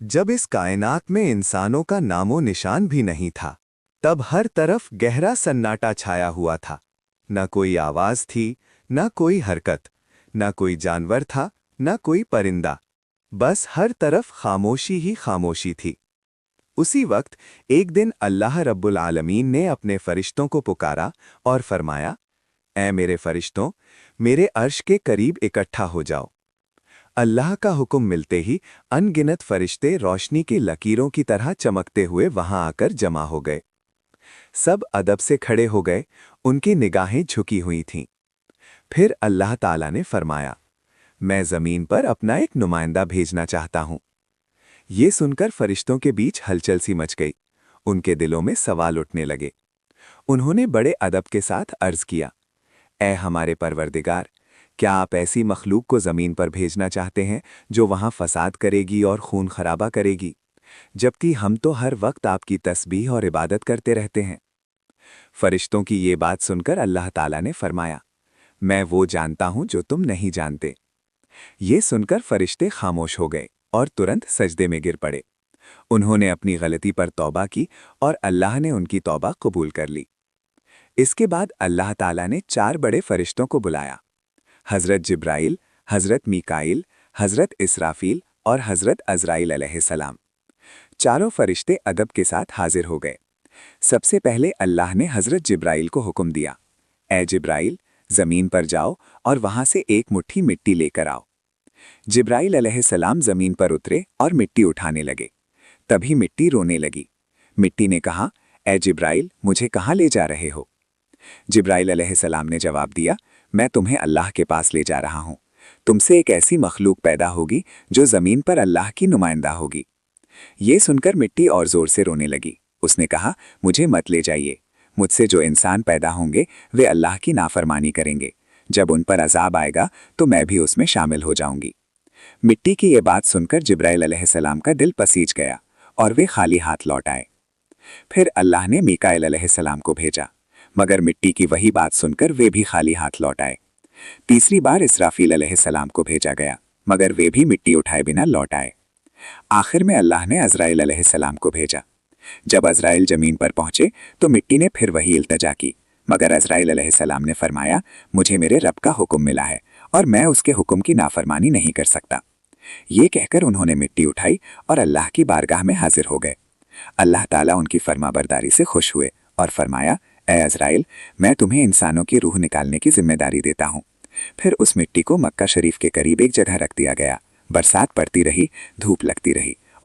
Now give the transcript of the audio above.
जब इस कायनात में इंसानों का नामो निशान भी नहीं था, तब हर तरफ गहरा सन्नाटा छाया हुआ था। न कोई आवाज थी, न कोई हरकत, न कोई जानवर था, न कोई परिंदा। बस हर तरफ खामोशी ही खामोशी थी। उसी वक्त एक दिन अल्लाह रब्बुल आलमीन ने अपने फरिश्तों को पुकारा और फरमाया, ऐ मेरे फरिश्तों, मेरे अर्श के करीब इकट्ठा हो जाओ। अल्लाह का हुक्म मिलते ही अनगिनत फरिश्ते रोशनी की लकीरों की तरह चमकते हुए वहां आकर जमा हो गए। सब अदब से खड़े हो गए, उनकी निगाहें झुकी हुई थीं। फिर अल्लाह ताला ने फरमाया, मैं जमीन पर अपना एक नुमाइंदा भेजना चाहता हूं। ये सुनकर फरिश्तों के बीच हलचल सी मच गई। उनके दिलों में सवाल उठने लगे। उन्होंने बड़े अदब के साथ अर्ज किया, ऐ हमारे परवरदिगार, क्या आप ऐसी मखलूक को ज़मीन पर भेजना चाहते हैं जो वहाँ फसाद करेगी और खून खराबा करेगी, जबकि हम तो हर वक्त आपकी तस्बीह और इबादत करते रहते हैं। फरिश्तों की ये बात सुनकर अल्लाह ताला ने फरमाया, मैं वो जानता हूं जो तुम नहीं जानते। ये सुनकर फरिश्ते खामोश हो गए और तुरंत सजदे में गिर पड़े। उन्होंने अपनी गलती पर तौबा की और अल्लाह ने उनकी तौबा कबूल कर ली। इसके बाद अल्लाह ताला ने 4 बड़े फरिश्तों को बुलाया, हज़रत जिब्राइल, हज़रत मीकाइल, हज़रत इसराफील और हज़रत अज़राइल अलैहिस्सलाम। चारों फरिश्ते अदब के साथ हाजिर हो गए। सबसे पहले अल्लाह ने हज़रत जिब्राइल को हुक्म दिया, ए जिब्राइल, ज़मीन पर जाओ और वहां से एक मुट्ठी मिट्टी लेकर आओ। जिब्राइल अलैहिस्सलाम ज़मीन पर उतरे और मिट्टी उठाने लगे। तभी मिट्टी रोने लगी। मिट्टी ने कहा, ए जिब्राइल, मुझे कहाँ ले जा रहे हो? जिब्राइल अलैहिस्सलाम ने जवाब दिया, मैं तुम्हें अल्लाह के पास ले जा रहा हूँ। तुमसे एक ऐसी मखलूक पैदा होगी जो ज़मीन पर अल्लाह की नुमाइंदा होगी। ये सुनकर मिट्टी और ज़ोर से रोने लगी। उसने कहा, मुझे मत ले जाइए। मुझसे जो इंसान पैदा होंगे वे अल्लाह की नाफरमानी करेंगे। जब उन पर अजाब आएगा तो मैं भी उसमें शामिल हो जाऊंगी। मिट्टी की ये बात सुनकर जिब्राइल अलैहिस्सलाम का दिल पसीज गया और वे खाली हाथ लौट आए। फिर अल्लाह ने मीकाइल अलैहिस्सलाम को भेजा, मगर मिट्टी की वही बात सुनकर वे भी खाली हाथ लौट आए। तीसरी बार इसराफील अलैहिस्सलाम को भेजा गया, मगर वे भी मिट्टी उठाए बिना लौट आए। आखिर में अल्लाह ने अज़राइल अलैहिस्सलाम को भेजा। जब अज़राइल जमीन पर पहुंचे तो मिट्टी ने फिर वही इल्तजा की, मगर अज़राइल अलैहिस्सलाम ने फरमाया, मुझे मेरे रब का हुक्म मिला है और मैं उसके हुक्म की नाफरमानी नहीं कर सकता। ये कहकर उन्होंने मिट्टी उठाई और अल्लाह की बारगाह में हाजिर हो गए। अल्लाह ताला उनकी फरमाबरदारी से खुश हुए और फरमाया, ए अज़राइल, मैं तुम्हें इंसानों की रूह निकालने की जिम्मेदारी देता हूँ। फिर उस मिट्टी को मक्का शरीफ के करीब एक जगह रख दिया गया। बरसात पड़ती रही, धूप लगती रही,